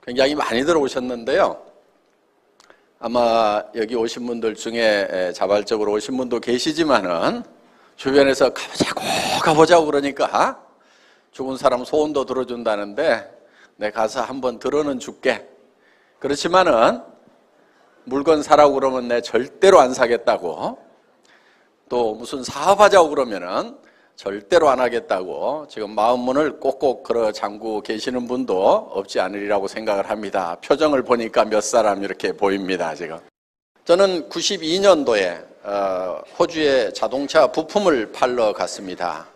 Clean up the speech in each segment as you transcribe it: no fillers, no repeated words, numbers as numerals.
굉장히 많이 들어오셨는데요. 아마 여기 오신 분들 중에 자발적으로 오신 분도 계시지만은 주변에서 가보자고 그러니까 죽은 사람 소원도 들어준다는데 내 가서 한번 들어는 줄게. 그렇지만은 물건 사라고 그러면 내 절대로 안 사겠다고, 또 무슨 사업하자고 그러면은 절대로 안 하겠다고 지금 마음문을 꼭꼭 걸어 잠그고 계시는 분도 없지 않으리라고 생각을 합니다. 표정을 보니까 몇 사람 이렇게 보입니다. 지금 저는 92년도에 호주에 자동차 부품을 팔러 갔습니다.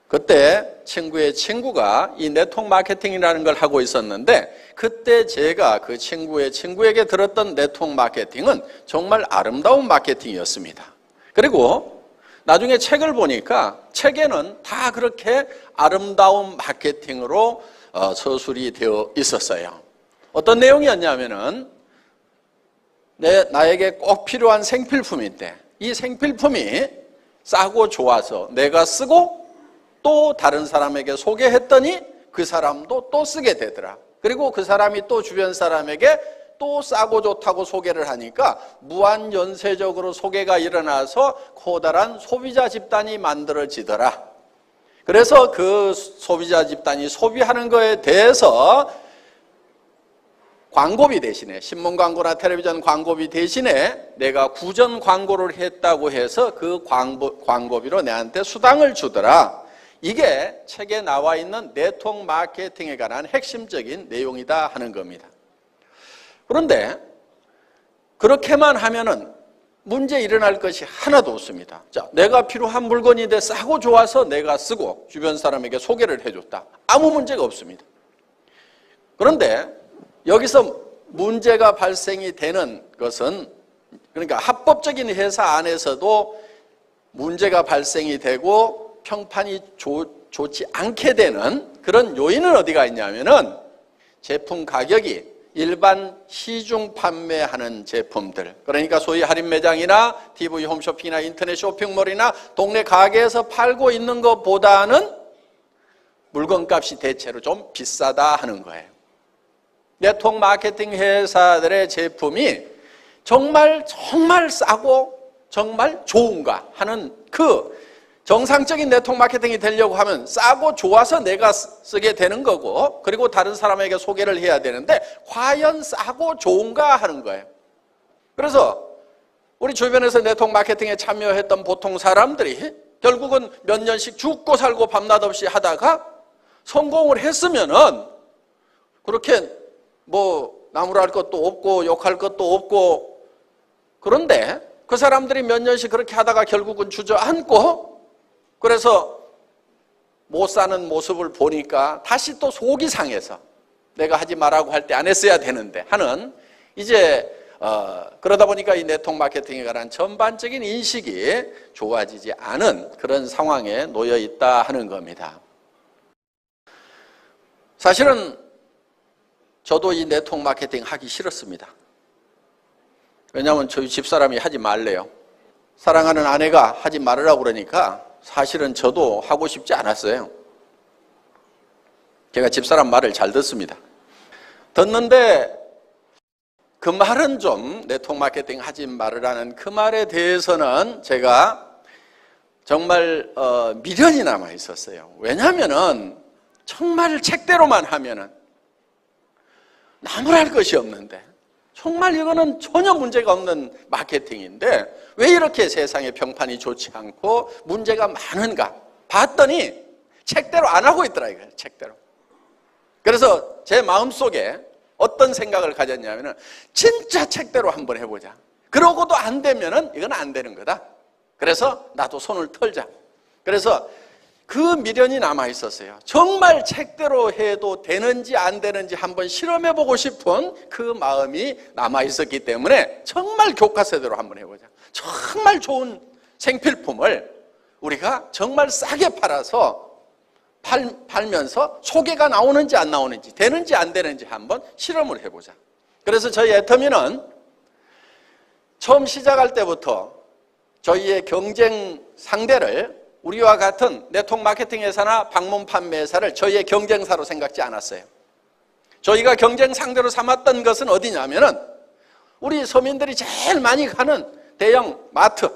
그때 친구의 친구가 이 네트워크 마케팅이라는 걸 하고 있었는데, 그때 제가 그 친구의 친구에게 들었던 네트워크 마케팅은 정말 아름다운 마케팅이었습니다. 그리고 나중에 책을 보니까 책에는 다 그렇게 아름다운 마케팅으로 서술이 되어 있었어요. 어떤 내용이었냐면은 나에게 꼭 필요한 생필품인데 이 생필품이 싸고 좋아서 내가 쓰고 또 다른 사람에게 소개했더니 그 사람도 또 쓰게 되더라. 그리고 그 사람이 또 주변 사람에게 또 싸고 좋다고 소개를 하니까 무한연쇄적으로 소개가 일어나서 커다란 소비자 집단이 만들어지더라. 그래서 그 소비자 집단이 소비하는 거에 대해서 광고비 대신에, 신문 광고나 텔레비전 광고비 대신에 내가 구전 광고를 했다고 해서 그 광고비로 내한테 수당을 주더라. 이게 책에 나와 있는 네트워크 마케팅에 관한 핵심적인 내용이다 하는 겁니다. 그런데 그렇게만 하면은 문제 일어날 것이 하나도 없습니다. 자, 내가 필요한 물건인데 싸고 좋아서 내가 쓰고 주변 사람에게 소개를 해줬다. 아무 문제가 없습니다. 그런데 여기서 문제가 발생이 되는 것은, 그러니까 합법적인 회사 안에서도 문제가 발생이 되고 평판이 좋지 않게 되는 그런 요인은 어디가 있냐면은 제품 가격이 일반 시중 판매하는 제품들, 그러니까 소위 할인 매장이나 TV 홈쇼핑이나 인터넷 쇼핑몰이나 동네 가게에서 팔고 있는 것보다는 물건값이 대체로 좀 비싸다 하는 거예요. 네트워크 마케팅 회사들의 제품이 정말 싸고 정말 좋은가 하는 그 정상적인 네트워크 마케팅이 되려고 하면 싸고 좋아서 내가 쓰게 되는 거고, 그리고 다른 사람에게 소개를 해야 되는데 과연 싸고 좋은가 하는 거예요. 그래서 우리 주변에서 네트워크 마케팅에 참여했던 보통 사람들이 결국은 몇 년씩 죽고 살고 밤낮 없이 하다가 성공을 했으면은 그렇게 뭐 나무랄 것도 없고 욕할 것도 없고, 그런데 그 사람들이 몇 년씩 그렇게 하다가 결국은 주저앉고 그래서 못 사는 모습을 보니까 다시 또 속이 상해서 내가 하지 말라고 할 때 안 했어야 되는데 하는, 이제 그러다 보니까 이 네트워크 마케팅에 관한 전반적인 인식이 좋아지지 않은 그런 상황에 놓여 있다 하는 겁니다. 사실은 저도 이 네트워크 마케팅 하기 싫었습니다. 왜냐하면 저희 집사람이 하지 말래요. 사랑하는 아내가 하지 말으라고 그러니까 사실은 저도 하고 싶지 않았어요. 제가 집사람 말을 잘 듣습니다. 듣는데 그 말은 좀 네트워크 마케팅 하지 말으라는 그 말에 대해서는 제가 정말 미련이 남아 있었어요. 왜냐하면은 정말 책대로만 하면은 나무랄 것이 없는데 정말 이거는 전혀 문제가 없는 마케팅인데 왜 이렇게 세상의 평판이 좋지 않고 문제가 많은가 봤더니 책대로 안 하고 있더라 이거예요. 책대로. 그래서 제 마음속에 어떤 생각을 가졌냐면은 진짜 책대로 한번 해보자. 그러고도 안 되면은 이건 안 되는 거다. 그래서 나도 손을 털자. 그래서 그 미련이 남아 있었어요. 정말 책대로 해도 되는지 안 되는지 한번 실험해보고 싶은 그 마음이 남아 있었기 때문에 정말 교과서대로 한번 해보자. 정말 좋은 생필품을 우리가 정말 싸게 팔아서 팔면서 소개가 나오는지 안 나오는지, 되는지 안 되는지 한번 실험을 해보자. 그래서 저희 애터미는 처음 시작할 때부터 저희의 경쟁 상대를 우리와 같은 네트워크 마케팅 회사나 방문 판매 회사를 저희의 경쟁사로 생각지 않았어요. 저희가 경쟁 상대로 삼았던 것은 어디냐면은 우리 서민들이 제일 많이 가는 대형 마트,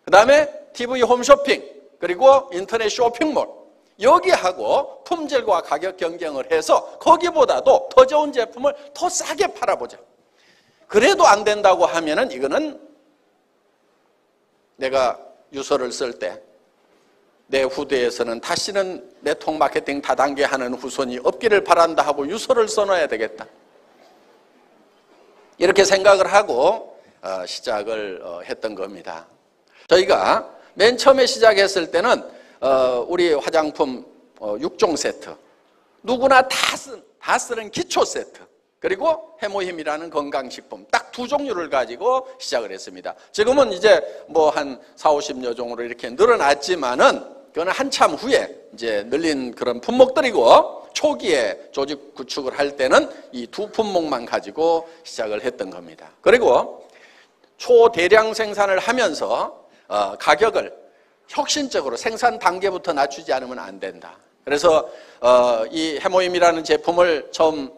그 다음에 TV 홈쇼핑, 그리고 인터넷 쇼핑몰, 여기하고 품질과 가격 경쟁을 해서 거기보다도 더 좋은 제품을 더 싸게 팔아보자. 그래도 안 된다고 하면은 이거는 내가 유서를 쓸 때 내 후대에서는 다시는 네트워크 마케팅 다단계 하는 후손이 없기를 바란다 하고 유서를 써놔야 되겠다. 이렇게 생각을 하고 시작을 했던 겁니다. 저희가 맨 처음에 시작했을 때는 우리 화장품 6종 세트, 누구나 다 쓰는 기초 세트, 그리고 해모힘이라는 건강식품 딱 두 종류를 가지고 시작을 했습니다. 지금은 이제 뭐 한 40~50여 종으로 이렇게 늘어났지만은 그거는 한참 후에 이제 늘린 그런 품목들이고, 초기에 조직 구축을 할 때는 이 두 품목만 가지고 시작을 했던 겁니다. 그리고 초대량 생산을 하면서 가격을 혁신적으로 생산 단계부터 낮추지 않으면 안 된다. 그래서 이 해모임이라는 제품을 처음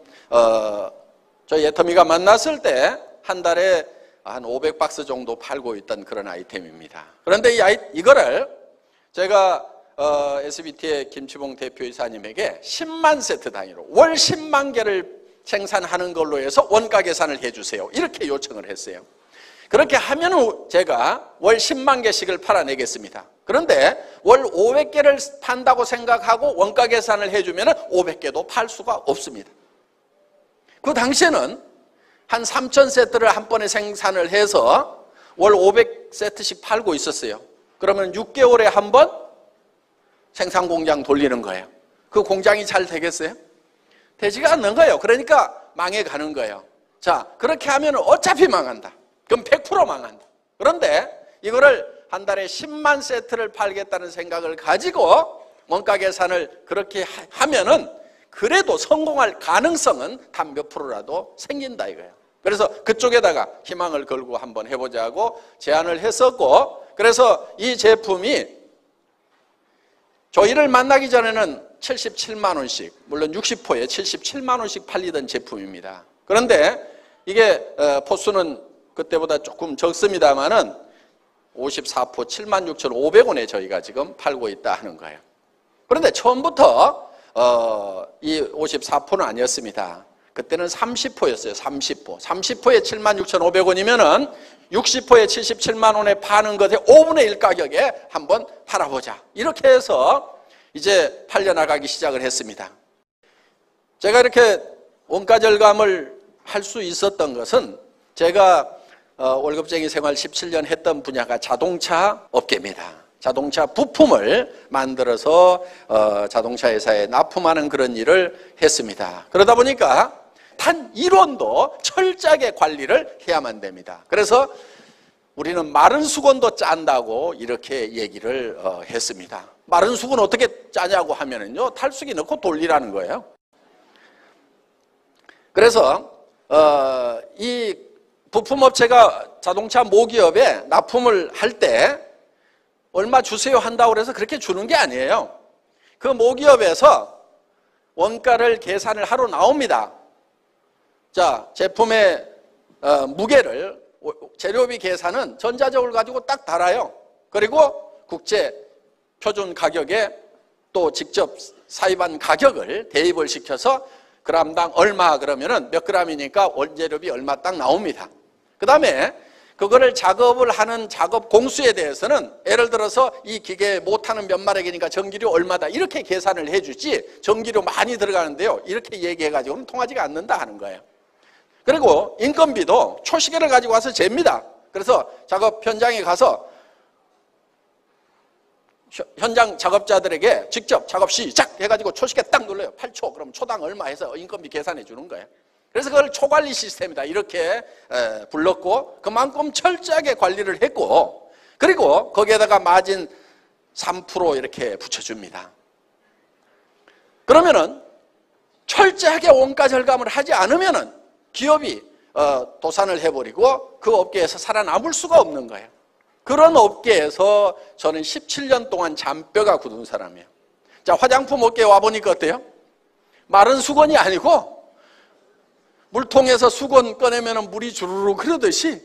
저희 애터미가 만났을 때 한 달에 한 500박스 정도 팔고 있던 그런 아이템입니다. 그런데 이거를 제가 SBT의 김치봉 대표이사님에게 10만 세트 단위로 월 10만 개를 생산하는 걸로 해서 원가 계산을 해주세요, 이렇게 요청을 했어요. 그렇게 하면 제가 월 10만 개씩을 팔아내겠습니다. 그런데 월 500개를 판다고 생각하고 원가 계산을 해주면 500개도 팔 수가 없습니다. 그 당시에는 한 3,000세트를 한 번에 생산을 해서 월 500세트씩 팔고 있었어요. 그러면 6개월에 한 번 생산 공장 돌리는 거예요. 그 공장이 잘 되겠어요? 되지가 않는 거예요. 그러니까 망해가는 거예요. 자, 그렇게 하면 어차피 망한다. 그럼 100% 망한다. 그런데 이거를 한 달에 10만 세트를 팔겠다는 생각을 가지고 원가 계산을 그렇게 하면은 그래도 성공할 가능성은 단 몇 프로라도 생긴다 이거예요. 그래서 그쪽에다가 희망을 걸고 한번 해보자고 제안을 했었고, 그래서 이 제품이 저희를 만나기 전에는 77만 원씩, 물론 60포에 77만 원씩 팔리던 제품입니다. 그런데 이게 포수는 그때보다 조금 적습니다만은 54포 76,500원에 저희가 지금 팔고 있다 하는 거예요. 그런데 처음부터 이 54포는 아니었습니다. 그때는 30포였어요. 30포에 76,500원이면은 60포에 77만 원에 파는 것의 5분의 1 가격에 한번 팔아보자. 이렇게 해서 이제 팔려나가기 시작을 했습니다. 제가 이렇게 원가 절감을 할 수 있었던 것은 제가 월급쟁이 생활 17년 했던 분야가 자동차 업계입니다. 자동차 부품을 만들어서 자동차 회사에 납품하는 그런 일을 했습니다. 그러다 보니까 단 1원도 철저하게 관리를 해야만 됩니다. 그래서 우리는 마른 수건도 짠다고 이렇게 얘기를 했습니다. 마른 수건 어떻게 짜냐고 하면은요, 탈수기 넣고 돌리라는 거예요. 그래서 이 부품업체가 자동차 모기업에 납품을 할 때 얼마 주세요 한다고 해서 그렇게 주는 게 아니에요. 그 모기업에서 원가를 계산을 하러 나옵니다. 자, 제품의 무게를, 재료비 계산은 전자적으로 가지고 딱 달아요. 그리고 국제 표준 가격에 또 직접 사입한 가격을 대입을 시켜서 그람당 얼마 그러면은 몇 그램이니까 원재료비 얼마 딱 나옵니다. 그 다음에 그거를 작업을 하는 작업 공수에 대해서는 예를 들어서 이 기계 못하는 몇 마력이니까 전기료 얼마다 이렇게 계산을 해주지, 전기료 많이 들어가는데요, 이렇게 얘기해가지고는 통하지가 않는다 하는 거예요. 그리고 인건비도 초시계를 가지고 와서 잽니다. 그래서 작업 현장에 가서 현장 작업자들에게 직접 작업 시작 해가지고 초시계 딱 눌러요. 8초. 그럼 초당 얼마 해서 인건비 계산해 주는 거예요. 그래서 그걸 초관리 시스템이다 이렇게 불렀고, 그만큼 철저하게 관리를 했고, 그리고 거기에다가 마진 3% 이렇게 붙여줍니다. 그러면은 철저하게 원가 절감을 하지 않으면은 기업이 도산을 해버리고 그 업계에서 살아남을 수가 없는 거예요. 그런 업계에서 저는 17년 동안 잔뼈가 굳은 사람이에요. 자, 화장품 업계에 와보니까 어때요? 마른 수건이 아니고 물통에서 수건 꺼내면 물이 주르르 흐르듯이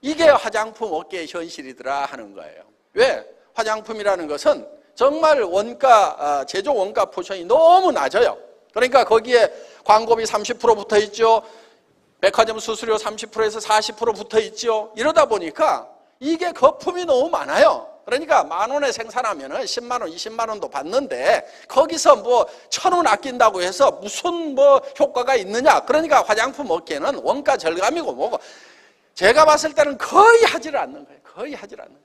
이게 화장품 업계의 현실이더라 하는 거예요. 왜? 화장품이라는 것은 정말 원가, 제조 원가 포션이 너무 낮아요. 그러니까 거기에 광고비 30% 붙어 있죠. 백화점 수수료 30%에서 40% 붙어 있죠. 이러다 보니까 이게 거품이 너무 많아요. 그러니까 10,000원에 생산하면은 10만 원, 20만 원도 받는데 거기서 뭐 1,000원 아낀다고 해서 무슨 뭐 효과가 있느냐? 그러니까 화장품 업계는 원가 절감이고 뭐고 제가 봤을 때는 거의 하지를 않는 거예요. 거의 하지를 않는 거예요.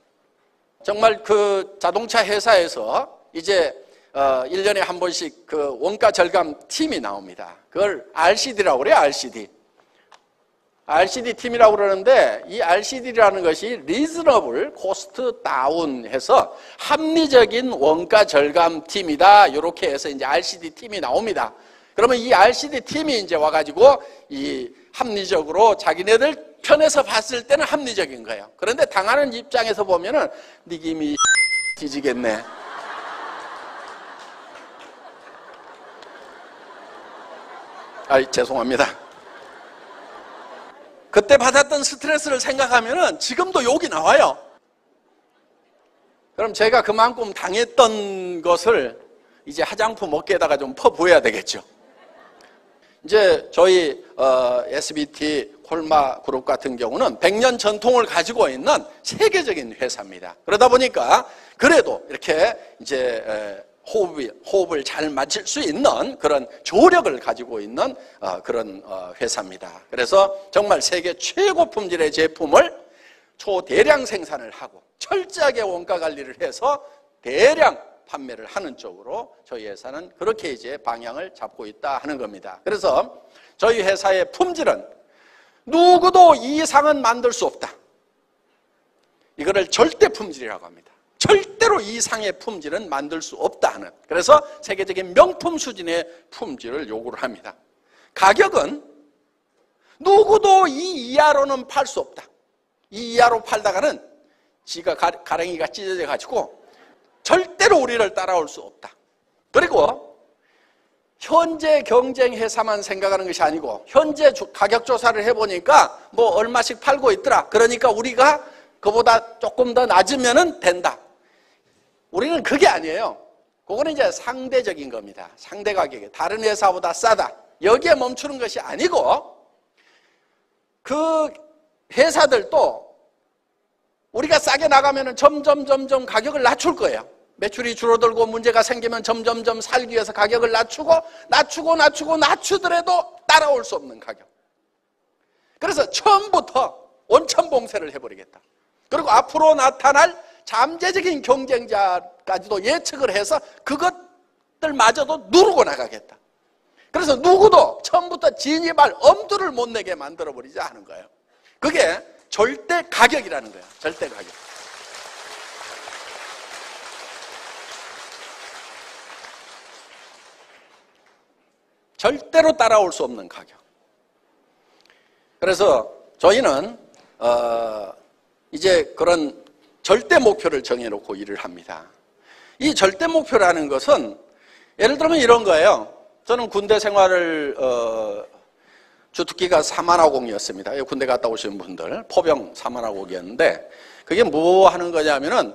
정말 그 자동차 회사에서 이제 1년에 한 번씩 그 원가 절감 팀이 나옵니다. 그걸 RCD라고 그래요. RCD 팀이라고 그러는데 이 RCD라는 것이 Reasonable Cost Down 해서 합리적인 원가 절감 팀이다. 이렇게 해서 이제 RCD 팀이 나옵니다. 그러면 이 RCD 팀이 이제 와가지고 이 합리적으로 자기네들 편에서 봤을 때는 합리적인 거예요. 그런데 당하는 입장에서 보면은 니김이 뒤지겠네. 죄송합니다. 그때 받았던 스트레스를 생각하면은 지금도 욕이 나와요. 그럼 제가 그만큼 당했던 것을 이제 화장품 업계에다가 좀 퍼부어야 되겠죠. 이제 저희 SBT 콜마 그룹 같은 경우는 100년 전통을 가지고 있는 세계적인 회사입니다. 그러다 보니까 그래도 이렇게 이제 호흡을 잘 맞출 수 있는 그런 조력을 가지고 있는 그런 회사입니다. 그래서 정말 세계 최고 품질의 제품을 초대량 생산을 하고 철저하게 원가 관리를 해서 대량 판매를 하는 쪽으로 저희 회사는 그렇게 이제 방향을 잡고 있다 하는 겁니다. 그래서 저희 회사의 품질은 누구도 이 이상은 만들 수 없다. 이거를 절대 품질이라고 합니다. 절대로 이 이상의 품질은 만들 수 없다 하는. 그래서 세계적인 명품 수준의 품질을 요구를 합니다. 가격은 누구도 이 이하로는 팔 수 없다. 이 이하로 팔다가는 지가 가랭이가 찢어져 가지고 절대로 우리를 따라올 수 없다. 그리고 현재 경쟁 회사만 생각하는 것이 아니고 현재 가격 조사를 해보니까 뭐 얼마씩 팔고 있더라. 그러니까 우리가 그보다 조금 더 낮으면 된다. 우리는 그게 아니에요. 그거는 이제 상대적인 겁니다. 상대 가격이 다른 회사보다 싸다. 여기에 멈추는 것이 아니고 그 회사들도 우리가 싸게 나가면 점점 가격을 낮출 거예요. 매출이 줄어들고 문제가 생기면 점점 살기 위해서 가격을 낮추더라도 따라올 수 없는 가격. 그래서 처음부터 원천봉쇄를 해버리겠다. 그리고 앞으로 나타날 잠재적인 경쟁자까지도 예측을 해서 그것들마저도 누르고 나가겠다. 그래서 누구도 처음부터 진입할 엄두를 못 내게 만들어버리자 하는 거예요. 그게 절대 가격이라는 거예요. 절대 가격. 절대로 따라올 수 없는 가격. 그래서 저희는 이제 그런 절대 목표를 정해놓고 일을 합니다. 이 절대 목표라는 것은 예를 들면 이런 거예요. 저는 군대 생활을 주특기가 사만화공이었습니다. 군대 갔다 오신 분들 포병 사만화공이었는데 그게 뭐 하는 거냐면은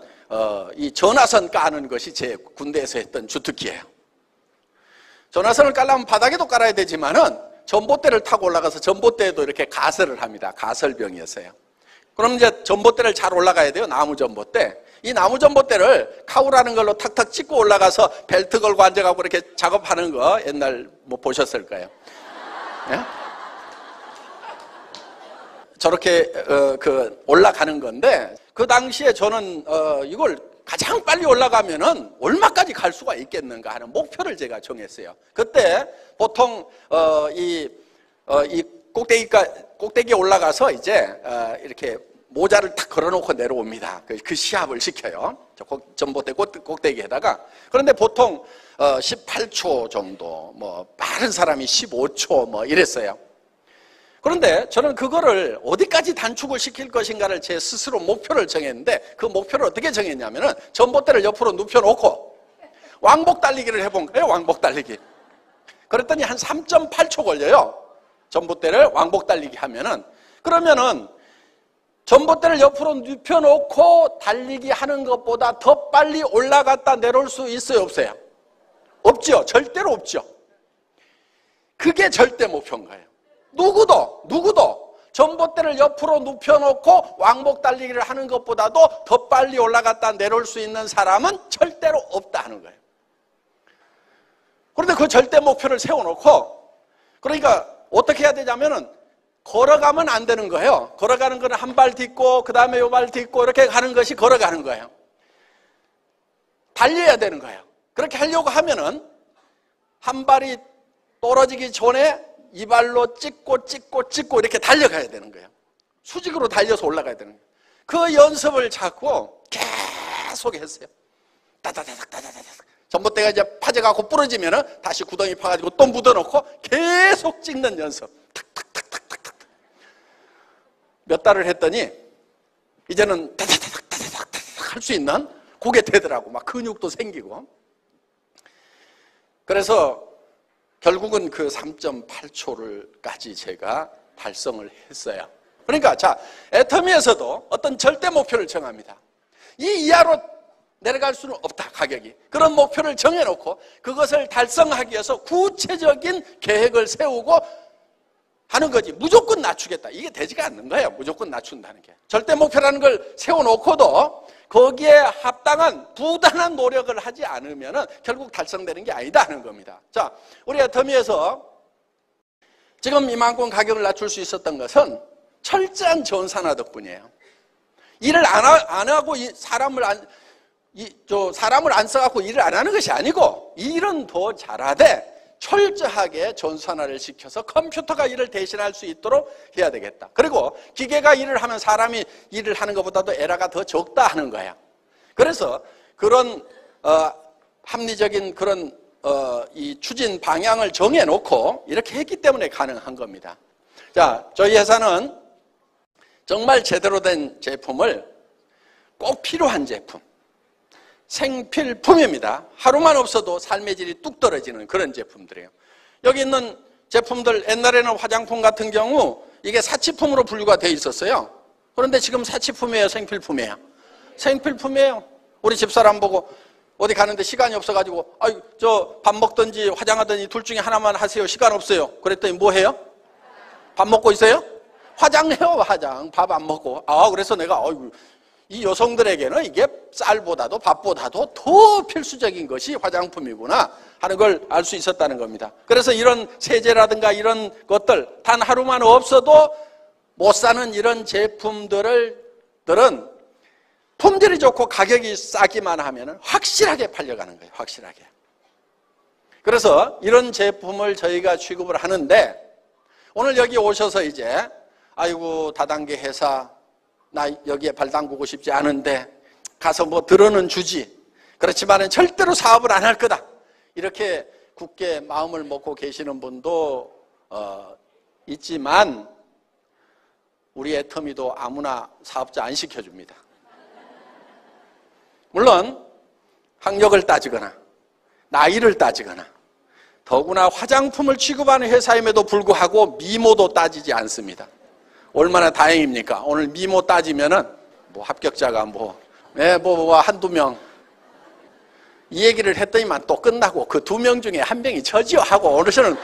이 전화선 까는 것이 제 군대에서 했던 주특기예요. 전화선을 깔려면 바닥에도 깔아야 되지만은 전봇대를 타고 올라가서 전봇대에도 이렇게 가설을 합니다. 가설병이었어요. 그럼 이제 전봇대를 잘 올라가야 돼요. 나무 전봇대. 이 나무 전봇대를 카우라는 걸로 탁탁 찍고 올라가서 벨트 걸고 앉아가고 이렇게 작업하는 거 옛날 뭐 보셨을 거예요. 예? 저렇게 올라가는 건데 그 당시에 저는 이걸 가장 빨리 올라가면은 얼마까지 갈 수가 있겠는가 하는 목표를 제가 정했어요. 그때 보통 이 꼭대기에 올라가서 이제 이렇게 모자를 탁 걸어놓고 내려옵니다. 그 시합을 시켜요. 전봇대 꼭대기에다가. 그런데 보통 18초 정도, 뭐 빠른 사람이 15초 뭐 이랬어요. 그런데 저는 그거를 어디까지 단축을 시킬 것인가를 제 스스로 목표를 정했는데 그 목표를 어떻게 정했냐면은 전봇대를 옆으로 눕혀놓고 왕복 달리기를 해본 거예요. 왕복 달리기. 그랬더니 한 3.8초 걸려요. 전봇대를 왕복 달리기 하면은. 그러면은 전봇대를 옆으로 눕혀놓고 달리기 하는 것보다 더 빨리 올라갔다 내려올 수 있어요, 없어요? 없죠. 절대로 없죠. 그게 절대 목표인 거예요. 누구도 전봇대를 옆으로 눕혀놓고 왕복 달리기를 하는 것보다도 더 빨리 올라갔다 내려올 수 있는 사람은 절대로 없다 하는 거예요. 그런데 그 절대 목표를 세워놓고, 그러니까 어떻게 해야 되냐면은 걸어가면 안 되는 거예요. 걸어가는 거는 한 발 딛고 그 다음에 요 발 딛고 이렇게 가는 것이 걸어가는 거예요. 달려야 되는 거예요. 그렇게 하려고 하면은 한 발이 떨어지기 전에 이 발로 찍고 이렇게 달려가야 되는 거예요. 수직으로 달려서 올라가야 되는 거예요. 그 연습을 자꾸 계속 했어요. 따다다닥. 전봇대가 이제 파져가고 부러지면은 다시 구덩이 파가지고 또 묻어놓고 계속 찍는 연습. 탁탁탁탁탁탁. 몇 달을 했더니 이제는 따다다닥 할 수 있는 그게 되더라고. 막 근육도 생기고. 그래서 결국은 그 3.8초를까지 제가 달성을 했어요. 그러니까 자, 애터미에서도 어떤 절대 목표를 정합니다. 이 이하로 내려갈 수는 없다, 가격이. 그런 목표를 정해놓고 그것을 달성하기 위해서 구체적인 계획을 세우고 하는 거지. 무조건 낮추겠다, 이게 되지가 않는 거예요. 무조건 낮춘다는 게. 절대 목표라는 걸 세워놓고도 거기에 합당한 부단한 노력을 하지 않으면 결국 달성되는 게 아니다 하는 겁니다. 자, 우리 애터미에서 지금 이만큼 가격을 낮출 수 있었던 것은 철저한 전산화 덕분이에요. 일을 안 하고 사람을 안 써갖고 일을 안 하는 것이 아니고, 일은 더 잘하되 철저하게 전산화를 시켜서 컴퓨터가 일을 대신할 수 있도록 해야 되겠다. 그리고 기계가 일을 하면 사람이 일을 하는 것보다도 에러가 더 적다 하는 거야. 그래서 그런 합리적인 그런 이 추진 방향을 정해놓고 이렇게 했기 때문에 가능한 겁니다. 자, 저희 회사는 정말 제대로 된 제품을, 꼭 필요한 제품, 생필품입니다. 하루만 없어도 삶의 질이 뚝 떨어지는 그런 제품들이에요. 여기 있는 제품들, 옛날에는 화장품 같은 경우 이게 사치품으로 분류가 되어 있었어요. 그런데 지금 사치품이에요, 생필품이에요? 생필품이에요. 우리 집사람 보고 어디 가는데 시간이 없어가지고, 아유, 저 밥 먹든지 화장하든지 둘 중에 하나만 하세요, 시간 없어요. 그랬더니 뭐 해요? 밥 먹고 있어요? 화장해요, 화장. 밥 안 먹고. 그래서 내가 이 여성들에게는 이게 쌀보다도 밥보다도 더 필수적인 것이 화장품이구나 하는 걸 알 수 있었다는 겁니다. 그래서 이런 세제라든가 이런 것들 단 하루만 없어도 못 사는 이런 제품들은 품질이 좋고 가격이 싸기만 하면 확실하게 팔려가는 거예요. 확실하게. 그래서 이런 제품을 저희가 취급을 하는데, 오늘 여기 오셔서 이제 아이고 다단계 회사 나 여기에 발 담그고 싶지 않은데 가서 뭐 들어는 주지, 그렇지만은 절대로 사업을 안 할 거다, 이렇게 굳게 마음을 먹고 계시는 분도 있지만, 우리 애터미도 아무나 사업자 안 시켜줍니다. 물론 학력을 따지거나 나이를 따지거나, 더구나 화장품을 취급하는 회사임에도 불구하고 미모도 따지지 않습니다. 얼마나 다행입니까? 오늘 미모 따지면은 뭐 합격자가 한두 명, 이 얘기를 했더니만 또 끝나고 그 2명 중에 1명이 저지요 하고 어르신은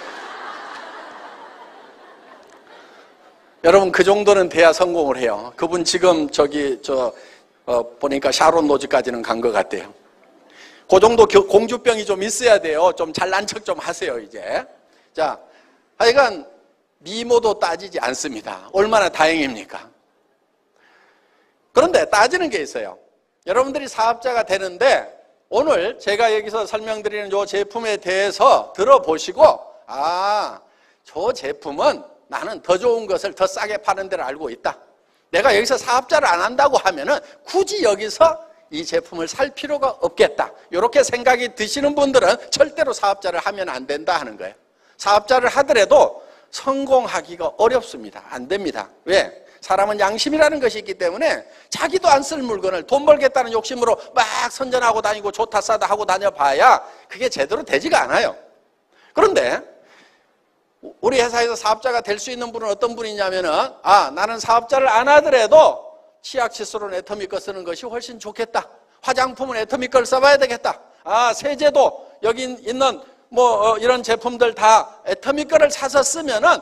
여러분 그 정도는 돼야 성공을 해요. 그분 지금 보니까 샤론 노즈까지는 간 것 같아요. 그 정도 공주병이 좀 있어야 돼요. 좀 잘난 척 좀 하세요, 이제. 자, 하여간 미모도 따지지 않습니다. 얼마나 다행입니까? 그런데 따지는 게 있어요. 여러분들이 사업자가 되는데 오늘 제가 여기서 설명드리는 이 제품에 대해서 들어보시고, 저 제품은 나는 더 좋은 것을 더 싸게 파는 데를 알고 있다. 내가 여기서 사업자를 안 한다고 하면은 굳이 여기서 이 제품을 살 필요가 없겠다, 이렇게 생각이 드시는 분들은 절대로 사업자를 하면 안 된다 하는 거예요. 사업자를 하더라도 성공하기가 어렵습니다. 안 됩니다. 왜? 사람은 양심이라는 것이 있기 때문에 자기도 안 쓸 물건을 돈 벌겠다는 욕심으로 막 선전하고 다니고 좋다 싸다 하고 다녀봐야 그게 제대로 되지가 않아요. 그런데 우리 회사에서 사업자가 될 수 있는 분은 어떤 분이냐면은, 나는 사업자를 안 하더라도 치약 칫솔은 애터미 거 쓰는 것이 훨씬 좋겠다. 화장품은 애터미 걸 써봐야 되겠다. 세제도 여기 있는 이런 제품들 다 애터미 거를 사서 쓰면은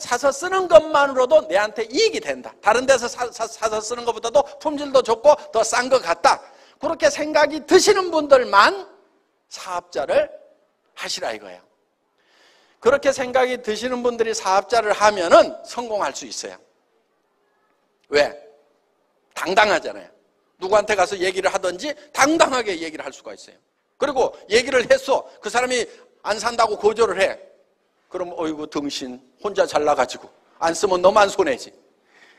사서 쓰는 것만으로도 내한테 이익이 된다. 다른 데서 사서 쓰는 것보다도 품질도 좋고 더 싼 것 같다. 그렇게 생각이 드시는 분들만 사업자를 하시라 이거예요. 그렇게 생각이 드시는 분들이 사업자를 하면은 성공할 수 있어요. 왜? 당당하잖아요. 누구한테 가서 얘기를 하든지 당당하게 얘기를 할 수가 있어요. 그리고 얘기를 했어. 그 사람이 안 산다고 거절을 해. 그럼 어이구 등신 혼자 잘나가지고 안 쓰면 너만 손해지.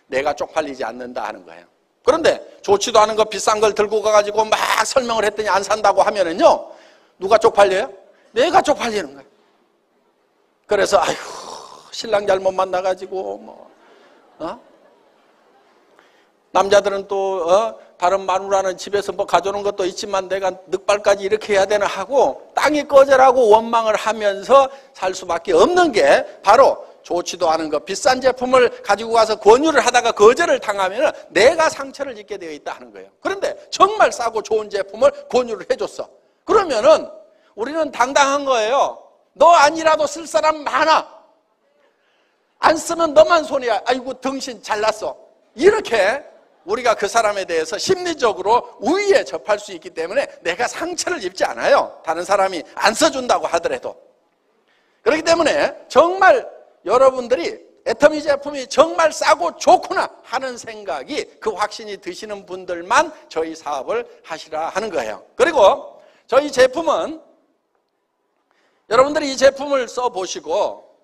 내가 쪽팔리지 않는다 하는 거예요. 그런데 좋지도 않은 거 비싼 걸 들고 가가지고 막 설명을 했더니 안 산다고 하면은요, 누가 쪽팔려요? 내가 쪽팔리는 거예요. 그래서 아이고 신랑 잘못 만나가지고 남자들은 또 다른 마누라는 집에서 가져오는 것도 있지만 내가 늑발까지 이렇게 해야 되나 하고 땅이 꺼져라고 원망을 하면서 살 수밖에 없는 게 바로 좋지도 않은 것 비싼 제품을 가지고 가서 권유를 하다가 거절을 당하면 내가 상처를 입게 되어 있다 하는 거예요. 그런데 정말 싸고 좋은 제품을 권유를 해줬어. 그러면은 우리는 당당한 거예요. 너 아니라도 쓸 사람 많아. 안 쓰면 너만 손해야. 아이고 등신 잘났어. 이렇게 우리가 그 사람에 대해서 심리적으로 우위에 접할 수 있기 때문에 내가 상처를 입지 않아요. 다른 사람이 안 써준다고 하더라도. 그렇기 때문에 정말 여러분들이 애터미 제품이 정말 싸고 좋구나 하는 생각이 그 확신이 드시는 분들만 저희 사업을 하시라 하는 거예요. 그리고 저희 제품은 여러분들이 이 제품을 써보시고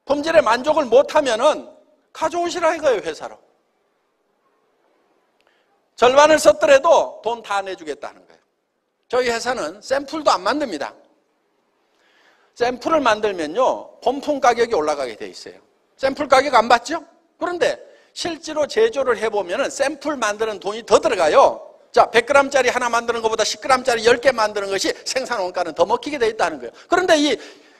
품질에 만족을 못하면은 가져오시라 이거예요, 회사로. 절반을 썼더라도 돈 다 내주겠다는 거예요. 저희 회사는 샘플도 안 만듭니다. 샘플을 만들면요, 본품 가격이 올라가게 돼 있어요. 샘플 가격 안 받죠? 그런데 실제로 제조를 해보면 샘플 만드는 돈이 더 들어가요. 자, 100g짜리 하나 만드는 것보다 10g짜리 10개 만드는 것이 생산 원가는 더 먹히게 돼 있다는 거예요. 그런데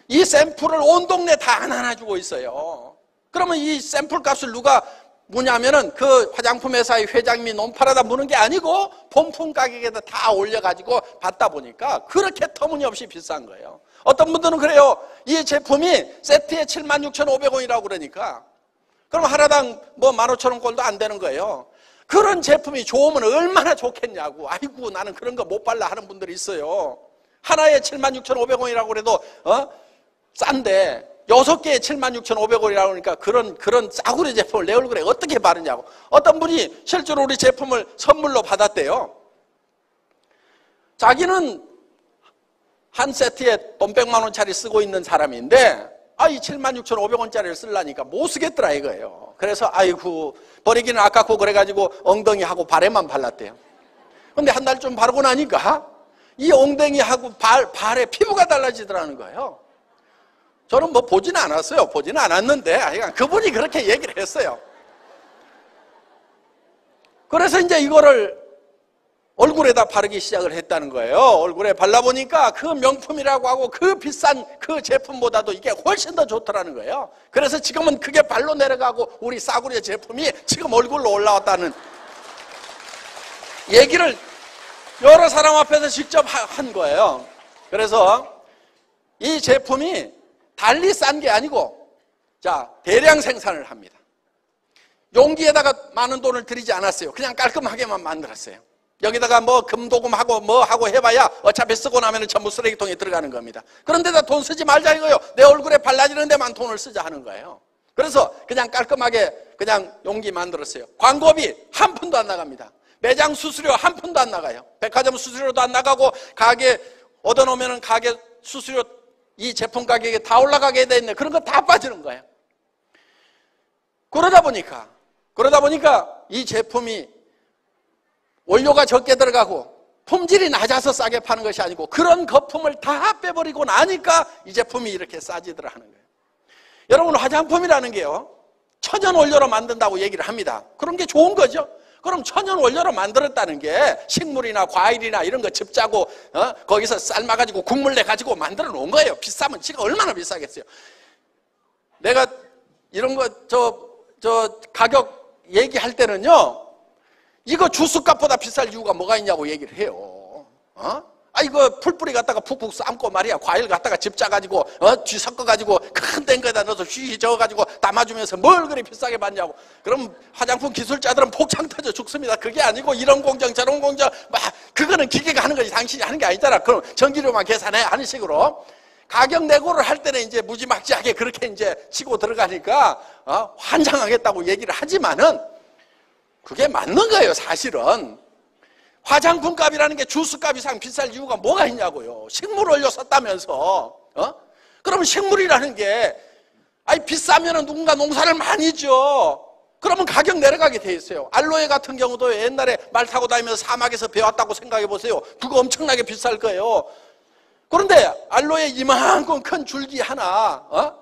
이 샘플을 온 동네 다 안 나눠주고 있어요. 그러면 이 샘플 값을 누가 무냐면은 그 화장품 회사의 회장님이 논팔아다 무는 게 아니고 본품 가격에다 다 올려가지고 받다 보니까 그렇게 터무니없이 비싼 거예요. 어떤 분들은 그래요. 이 제품이 세트에 76,500원이라고 그러니까 그럼 하나당 15,000원 꼴도 안 되는 거예요. 그런 제품이 좋으면 얼마나 좋겠냐고. 아이고 나는 그런 거 못 발라 하는 분들이 있어요. 하나에 76,500원이라고 그래도 싼데 6개에 76,500원이라고 하니까 그런 싸구려 제품을 내 얼굴에 어떻게 바르냐고. 어떤 분이 실제로 우리 제품을 선물로 받았대요. 자기는 한 세트에 돈 100만 원짜리 쓰고 있는 사람인데 이 76,500원짜리를 쓰려니까 못 쓰겠더라 이거예요. 그래서 아이고 버리기는 아깝고 그래가지고 엉덩이하고 발에만 발랐대요. 근데 한 달 좀 바르고 나니까 이 엉덩이하고 발에 피부가 달라지더라는 거예요. 저는 보지는 않았어요. 보지는 않았는데 그분이 그렇게 얘기를 했어요. 그래서 이제 이거를 얼굴에다 바르기 시작을 했다는 거예요. 얼굴에 발라보니까 그 명품이라고 하고 그 비싼 그 제품보다도 이게 훨씬 더 좋더라는 거예요. 그래서 지금은 그게 발로 내려가고 우리 싸구려 제품이 지금 얼굴로 올라왔다는 얘기를 여러 사람 앞에서 직접 한 거예요. 그래서 이 제품이 달리 싼 게 아니고 대량 생산을 합니다. 용기에다가 많은 돈을 들이지 않았어요. 그냥 깔끔하게만 만들었어요. 여기다가 금도금하고 하고 해봐야 어차피 쓰고 나면 전부 쓰레기통에 들어가는 겁니다. 그런데다 돈 쓰지 말자 이거요. 내 얼굴에 발라지는 데만 돈을 쓰자 하는 거예요. 그래서 그냥 깔끔하게 그냥 용기 만들었어요. 광고비 한 푼도 안 나갑니다. 매장 수수료 한 푼도 안 나가요. 백화점 수수료도 안 나가고 가게 얻어놓으면 가게 수수료 이 제품 가격에 다 올라가게 돼 있네. 그런 거 다 빠지는 거예요. 그러다 보니까 이 제품이 원료가 적게 들어가고 품질이 낮아서 싸게 파는 것이 아니고 그런 거품을 다 빼버리고 나니까 이 제품이 이렇게 싸지더라 하는 거예요. 여러분 화장품이라는 게요 천연 원료로 만든다고 얘기를 합니다. 그런 게 좋은 거죠. 그럼 천연 원료로 만들었다는 게 식물이나 과일이나 이런 거 즙 짜고 거기서 삶아가지고 국물 내가지고 만들어 놓은 거예요. 비싸면 지가 얼마나 비싸겠어요. 내가 이런 거 가격 얘기할 때는요, 이거 주스값보다 비쌀 이유가 뭐가 있냐고 얘기를 해요. 이거 풀뿌리 갖다가 푹푹 삶고 말이야, 과일 갖다가 즙 짜가지고 쥐 섞어가지고 큰 땡거에다 넣어서 쥐 저어가지고 담아주면서 뭘 그리 비싸게 받냐고. 그럼 화장품 기술자들은 폭창 터져 죽습니다. 그게 아니고 이런 공정 저런 공정 그거는 기계가 하는 거지 당신이 하는 게 아니잖아. 그럼 전기료만 계산해 하는 식으로 가격 내고를 할 때는 이제 무지막지하게 그렇게 이제 치고 들어가니까 환장하겠다고 얘기를 하지만은 그게 맞는 거예요. 사실은 화장품 값이라는 게 주스 값 이상 비쌀 이유가 뭐가 있냐고요. 식물 원료 썼다면서. 그러면 식물이라는 게 비싸면은 누군가 농사를 많이 지어. 그러면 가격 내려가게 돼 있어요. 알로에 같은 경우도 옛날에 말 타고 다니면서 사막에서 배웠다고 생각해 보세요. 그거 엄청나게 비쌀 거예요. 그런데 알로에 이만큼 큰 줄기 하나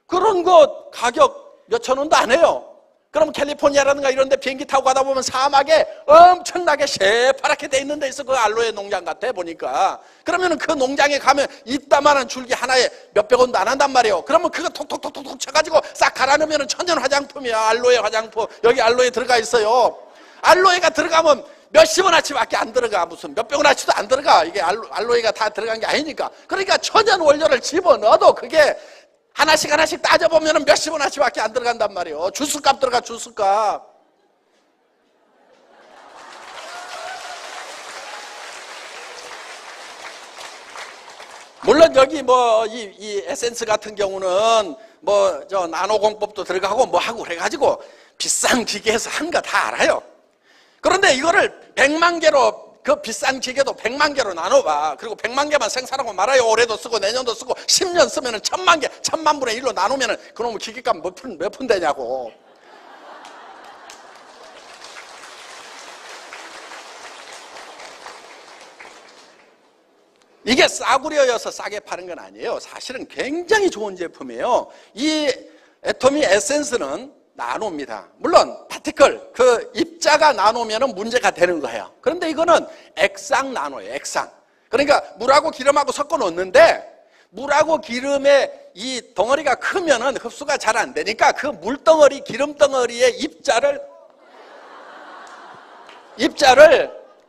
그런 거 가격 몇천 원도 안 해요. 그럼 캘리포니아라든가 이런 데 비행기 타고 가다 보면 사막에 엄청나게 새파랗게 돼 있는 데 있어. 그 알로에 농장 같아 보니까. 그러면 그 농장에 가면 이따만한 줄기 하나에 몇백 원도 안 한단 말이에요. 그러면 그거 톡톡톡톡 쳐가지고 싹 갈아 넣으면 천연 화장품이야. 알로에 화장품. 여기 알로에 들어가 있어요. 알로에가 들어가면 몇십 원어치밖에 안 들어가. 무슨 몇백 원어치도 안 들어가. 이게 알로에가 다 들어간 게 아니니까. 그러니까 천연 원료를 집어넣어도 그게 하나씩 하나씩 따져보면 몇십 원어치밖에 안 들어간단 말이에요. 주스값 들어가, 주스값. 물론 여기 이 에센스 같은 경우는 나노 공법도 들어가고 하고 그래가지고 비싼 기계에서 한 거 다 알아요. 그런데 이거를 100만 개로 그 비싼 기계도 100만 개로 나눠봐. 그리고 100만 개만 생산하고 말아요. 올해도 쓰고 내년도 쓰고 10년 쓰면 1000만 개, 1000만 분의 1로 나누면 그놈의 기계값 몇 푼 되냐고. 이게 싸구려여서 싸게 파는 건 아니에요. 사실은 굉장히 좋은 제품이에요. 이 애토미 에센스는 나노입니다. 물론 파티클 그 입자가 나노면은 문제가 되는 거예요. 그런데 이거는 액상 나노예요. 액상. 그러니까 물하고 기름하고 섞어 놓는데 물하고 기름의 이 덩어리가 크면은 흡수가 잘 안 되니까 그 물덩어리 기름 덩어리의 입자를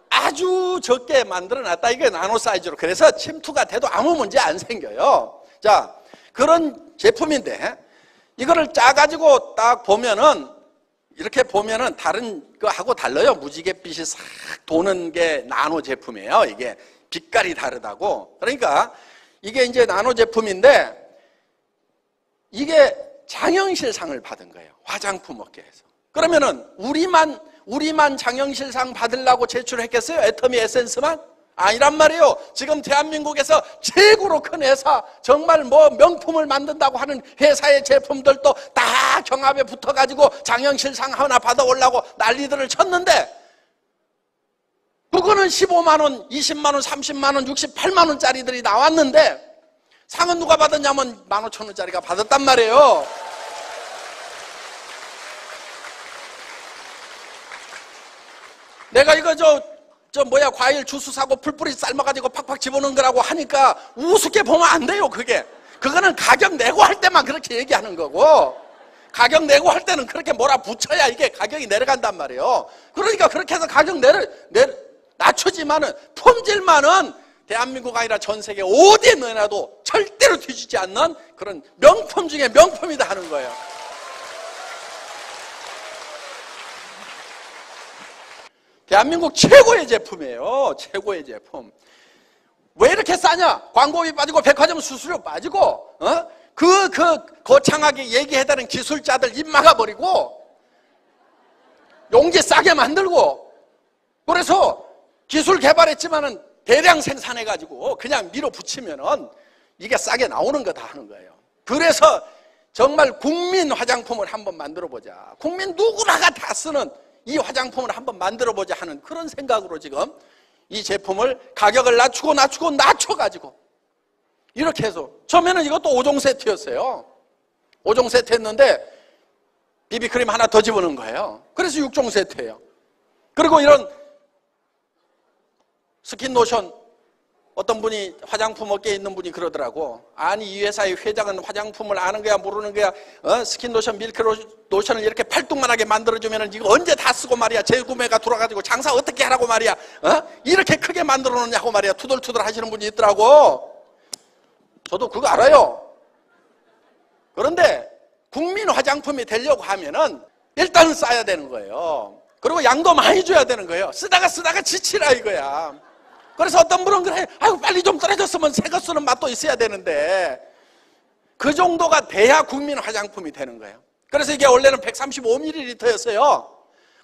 아주 적게 만들어 놨다. 이게 나노 사이즈로. 그래서 침투가 돼도 아무 문제 안 생겨요. 자, 그런 제품인데 이거를 짜가지고 딱 보면은 이렇게 보면은 다른 거하고 달라요. 무지갯빛이 싹 도는 게 나노 제품이에요. 이게 빛깔이 다르다고. 그러니까 이게 이제 나노 제품인데 이게 장영실상을 받은 거예요. 화장품 업계에서. 그러면은 우리만 장영실상 받으려고 제출했겠어요? 애터미 에센스만? 아니란 말이에요. 지금 대한민국에서 최고로 큰 회사, 정말 명품을 만든다고 하는 회사의 제품들도 다 경합에 붙어가지고 장영실상 하나 받아오려고 난리들을 쳤는데 그거는 15만 원, 20만 원, 30만 원, 68만 원짜리들이 나왔는데 상은 누가 받았냐면 15,000원짜리가 받았단 말이에요. 내가 이거 과일 주스 사고 풀뿌리 삶아가지고 팍팍 집어넣은 거라고 하니까 우습게 보면 안 돼요, 그게. 그거는 가격 내고 할 때만 그렇게 얘기하는 거고, 가격 내고 할 때는 그렇게 뭐라 붙여야 이게 가격이 내려간단 말이에요. 그러니까 그렇게 해서 가격 낮추지만은 품질만은 대한민국 아니라 전 세계 어디에 넣어놔도 절대로 뒤지지 않는 그런 명품 중에 명품이다 하는 거예요. 대한민국 최고의 제품이에요. 최고의 제품. 왜 이렇게 싸냐? 광고비 빠지고 백화점 수수료 빠지고 거창하게 얘기해다는 기술자들 입 막아버리고 용기 싸게 만들고 그래서 기술 개발했지만은 대량 생산해가지고 그냥 밀어붙이면은 이게 싸게 나오는 거다 하는 거예요. 그래서 정말 국민 화장품을 한번 만들어보자. 국민 누구나가 다 쓰는 이 화장품을 한번 만들어보자 하는 그런 생각으로 지금 이 제품을 가격을 낮춰가지고 이렇게 해서 처음에는 이것도 5종 세트였어요. 5종 세트 했는데 비비크림 하나 더 집어넣은 거예요. 그래서 6종 세트예요. 그리고 이런 스킨로션, 어떤 분이 화장품 업계에 있는 분이 그러더라고. 아니, 이 회사의 회장은 화장품을 아는 거야 모르는 거야, 스킨로션, 밀크로션을 이렇게 팔뚝만하게 만들어주면 이거 언제 다 쓰고 말이야, 재구매가 돌아가지고 장사 어떻게 하라고 말이야, 이렇게 크게 만들어 놓냐고 말이야, 투덜투덜 하시는 분이 있더라고. 저도 그거 알아요. 그런데 국민 화장품이 되려고 하면은 일단은 싸야 되는 거예요. 그리고 양도 많이 줘야 되는 거예요. 쓰다가 지치라 이거야. 그래서 어떤 분은 그래, 아이고 빨리 좀 떨어졌으면 새 거 쓰는 맛도 있어야 되는데, 그 정도가 돼야 국민 화장품이 되는 거예요. 그래서 이게 원래는 135ml였어요.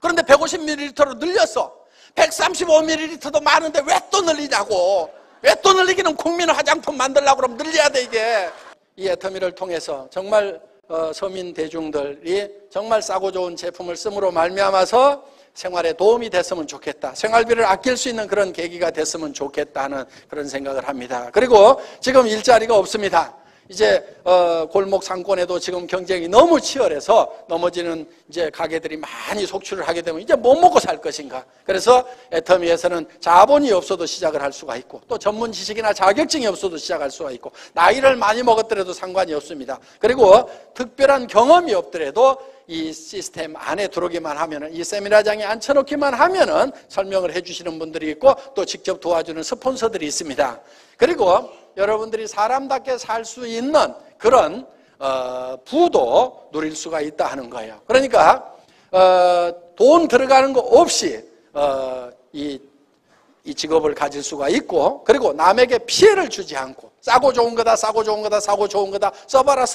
그런데 150ml로 늘렸어. 135ml도 많은데 왜 또 늘리냐고. 왜 또 늘리기는 국민 화장품 만들려고 그러면 늘려야 돼 이게. 이 애터미를 통해서 정말 서민 대중들이 정말 싸고 좋은 제품을 씀으로 말미암아서 생활에 도움이 됐으면 좋겠다, 생활비를 아낄 수 있는 그런 계기가 됐으면 좋겠다는 그런 생각을 합니다. 그리고 지금 일자리가 없습니다. 이제 골목 상권에도 지금 경쟁이 너무 치열해서 넘어지는 이제 가게들이 많이 속출을 하게 되면 이제 못 먹고 살 것인가. 그래서 애터미에서는 자본이 없어도 시작을 할 수가 있고, 또 전문 지식이나 자격증이 없어도 시작할 수가 있고, 나이를 많이 먹었더라도 상관이 없습니다. 그리고 특별한 경험이 없더라도 이 시스템 안에 들어오기만 하면은, 이 세미나장에 앉혀놓기만 하면은 설명을 해주시는 분들이 있고, 또 직접 도와주는 스폰서들이 있습니다. 그리고 여러분들이 사람답게 살 수 있는 그런 부도 누릴 수가 있다 하는 거예요. 그러니까 돈 들어가는 거 없이 이 직업을 가질 수가 있고, 그리고 남에게 피해를 주지 않고, 싸고 좋은 거다, 싸고 좋은 거다, 싸고 좋은 거다, 써봐라,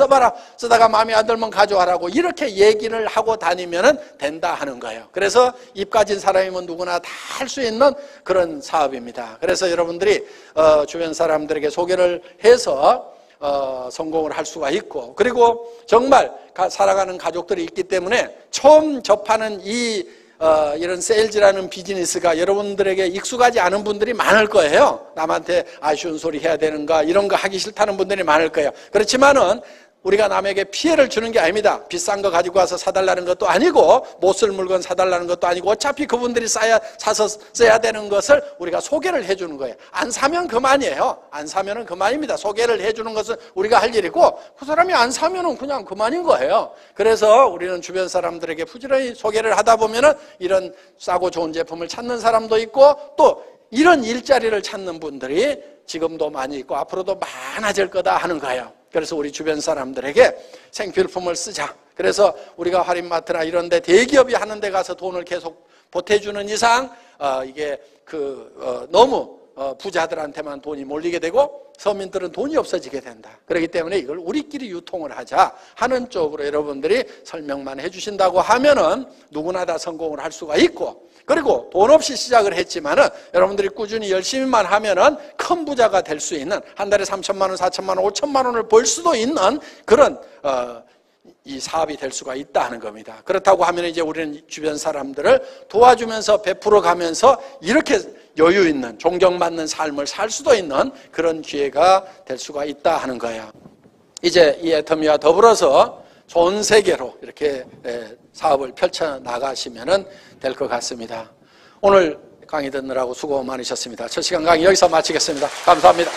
쓰다가 마음에 안 들면 가져와라고 이렇게 얘기를 하고 다니면 된다 하는 거예요. 그래서 입 가진 사람이면 누구나 다 할 수 있는 그런 사업입니다. 그래서 여러분들이 주변 사람들에게 소개를 해서 성공을 할 수가 있고, 그리고 정말 살아가는 가족들이 있기 때문에 처음 접하는 이런 세일즈라는 비즈니스가 여러분들에게 익숙하지 않은 분들이 많을 거예요. 남한테 아쉬운 소리 해야 되는가, 이런 거 하기 싫다는 분들이 많을 거예요. 그렇지만은 우리가 남에게 피해를 주는 게 아닙니다. 비싼 거 가지고 와서 사달라는 것도 아니고, 못 쓸 물건 사달라는 것도 아니고, 어차피 그분들이 사서 써야 되는 것을 우리가 소개를 해주는 거예요. 안 사면 그만이에요. 안 사면은 그만입니다. 소개를 해주는 것은 우리가 할 일이고, 그 사람이 안 사면은 그냥 그만인 거예요. 그래서 우리는 주변 사람들에게 부지런히 소개를 하다 보면은 이런 싸고 좋은 제품을 찾는 사람도 있고, 또 이런 일자리를 찾는 분들이 지금도 많이 있고 앞으로도 많아질 거다 하는 거예요. 그래서 우리 주변 사람들에게 생필품을 쓰자. 그래서 우리가 할인마트나 이런 데 대기업이 하는 데 가서 돈을 계속 보태주는 이상 이게 너무 부자들한테만 돈이 몰리게 되고 서민들은 돈이 없어지게 된다. 그렇기 때문에 이걸 우리끼리 유통을 하자 하는 쪽으로 여러분들이 설명만 해주신다고 하면은 누구나 다 성공을 할 수가 있고, 그리고 돈 없이 시작을 했지만은 여러분들이 꾸준히 열심히만 하면은 큰 부자가 될 수 있는, 한 달에 3천만 원, 4천만 원, 5천만 원을 벌 수도 있는 그런 이 사업이 될 수가 있다 하는 겁니다. 그렇다고 하면 이제 우리는 주변 사람들을 도와주면서 베풀어 가면서 이렇게 여유 있는, 존경받는 삶을 살 수도 있는 그런 기회가 될 수가 있다 하는 거예요. 이제 이 애터미와 더불어서 전 세계로 이렇게 사업을 펼쳐 나가시면 될 것 같습니다. 오늘 강의 듣느라고 수고 많으셨습니다. 첫 시간 강의 여기서 마치겠습니다. 감사합니다.